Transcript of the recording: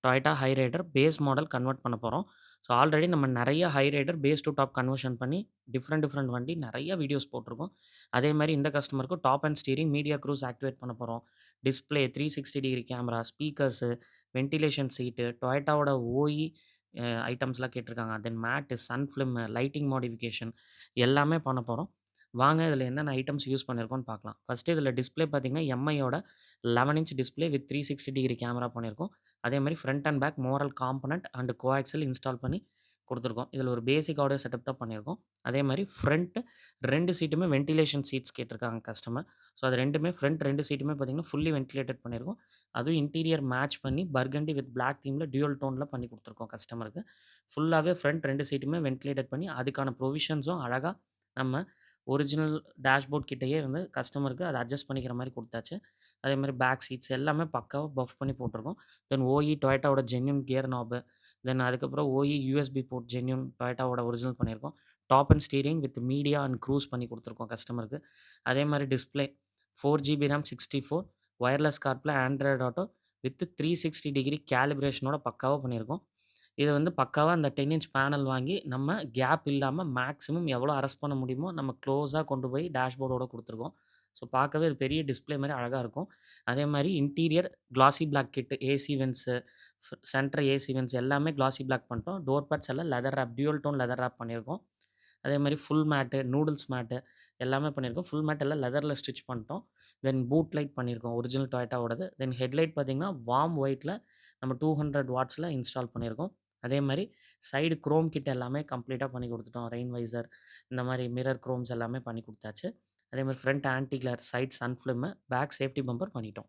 Toyota Hyryder base model convert பண்ண போறோம். So already நம்ம நெறைய Hyryder base to top conversion பண்ணி டிஃப்ரெண்ட் டிஃப்ரெண்ட் வண்டி நெறைய வீடியோஸ் போட்டிருக்கோம். அதே மாரி இந்த கஸ்டமருக்கு top and steering, media cruise activate பண்ண போறோம். Display, 360 degree camera, speakers, ventilation seat, டொயோட்டாவோட ஓஇ ஐட்டம்ஸ்லாம் கேட்டிருக்காங்க. Then mat, sun film, lighting modification எல்லாமே பண்ண போறோம். வாங்க இதில என்னென்ன ஐட்டம்ஸ் யூஸ் பண்ணியிருக்கோம்னு பார்க்கலாம். ஃபர்ஸ்ட்டு இதில டிஸ்ப்ளே பார்த்தீங்கன்னா, எம்ஐயோட 11 inch display with 360 degree camera பண்ணியிருக்கோம். அதே மாரி ஃப்ரண்ட் அண்ட் பேக் மோரல் காம்போனன்ட் அண்ட் கோஆக்சியல் இன்ஸ்டால் பண்ணி குடுத்துருக்கோம். இதில ஒரு பேசிக் ஆடியோ செட்டப் தான் பண்ணியிருக்கோம். அதே மாரி ஃப்ரண்ட் 2 சீட்டுமே வென்டிலேஷன் சீட்ஸ் கேட்டிருக்காங்க கஸ்டமர். ஸோ அது 2மே ஃப்ரண்ட் 2 சீட்டுமே பார்த்தீங்கன்னா, ஃபுல்லி வென்டிலேட்டட் பண்ணியிருக்கோம். அதுவும் இன்டீரியர் மேட்ச் பண்ணி பர்கண்டி வித் பிளாக் தீம்ல டியூயல் டோன்ல பண்ணி குடுத்துருக்கோம் கஸ்டமருக்கு. ஃபுல்லாவே ஃப்ரண்ட் 2 சீட்டுமே வென்டிலேட்டட் பண்ணி அதுக்கான ப்ரொவிஷன்ஸும் அழகா நம்ம ஒரிஜினல் டேஷ்போர்ட் கிட்டயே வந்து கஸ்டமருக்கு அத அட்ஜஸ்ட் பண்ணிக்கிற மாரி குடுத்தாச்சு. அதே மாரி பேக் சீட்ஸ் எல்லாமே பக்காவா பஃப் பண்ணி போட்டுருக்கோம். தென் ஓஇ டொயோட்டாவோட ஜென்யூன் கியர் நாபு, தென் அதுக்கப்புறம் ஓஇ யூஎஸ்பி போர்ட் ஜென்யூன் டொயோட்டாவோட ஒரிஜினல் பண்ணியிருக்கோம். Top and steering with media and cruise பண்ணி குடுத்துருக்கோம் கஸ்டமருக்கு. அதே மாரி display 4 GB RAM 64 wireless CarPlay, Android Auto with 360 degree கேலிப்ரேஷனோட பக்காவா பண்ணியிருக்கோம். இத வந்து பக்காவா அந்த 10 இன்ச் பேனல் வாங்கி நம்ம கேப் இல்லாம மேக்ஸிமம் எவ்வளோ அரெஸ்ட் பண்ண முடியுமோ நம்ம க்ளோஸா கொண்டு போய் டேஷ்போர்டோட குடுத்துருக்கோம். ஸோ பார்க்கவே அது பெரிய டிஸ்ப்ளே மாரி அழகா இருக்கும். அதே மாரி interior classy black kit, AC vents, center AC vents எல்லாமே கிளாசி பிளாக் பண்ணிட்டோம். டோர் பேட்ஸ் எல்லாம் leather wrap, dual tone leather wrap பண்ணியிருக்கோம். அதே மாரி ஃபுல் மேட்டு, நூடுல்ஸ் மேட்டு எல்லாமே பண்ணியிருக்கோம். ஃபுல் மேட் எல்லாம் லெதர்ல ஸ்டிட்ச் பண்ணிட்டோம். தென் பூட் லைட் பண்ணியிருக்கோம். ஒரிஜினல் டொயோட்டாவோடது. தென் ஹெட்லைட் பார்த்தீங்கன்னா, வார்ம் ஒயிட்ல நம்ம 200 வாட்ஸ்ல இன்ஸ்டால் பண்ணியிருக்கோம். அதே மாரி சைடு குரோம் கிட் எல்லாமே கம்ப்ளீட்டா பண்ணி குடுத்துட்டோம். ரெயின் வைசர் இந்த மாரி மிரர் குரோம்ஸ் எல்லாமே பண்ணி குடுத்தாச்சு. அதே மாரி front anti glare, side sun film, back safety bumper பண்ணிட்டோம்.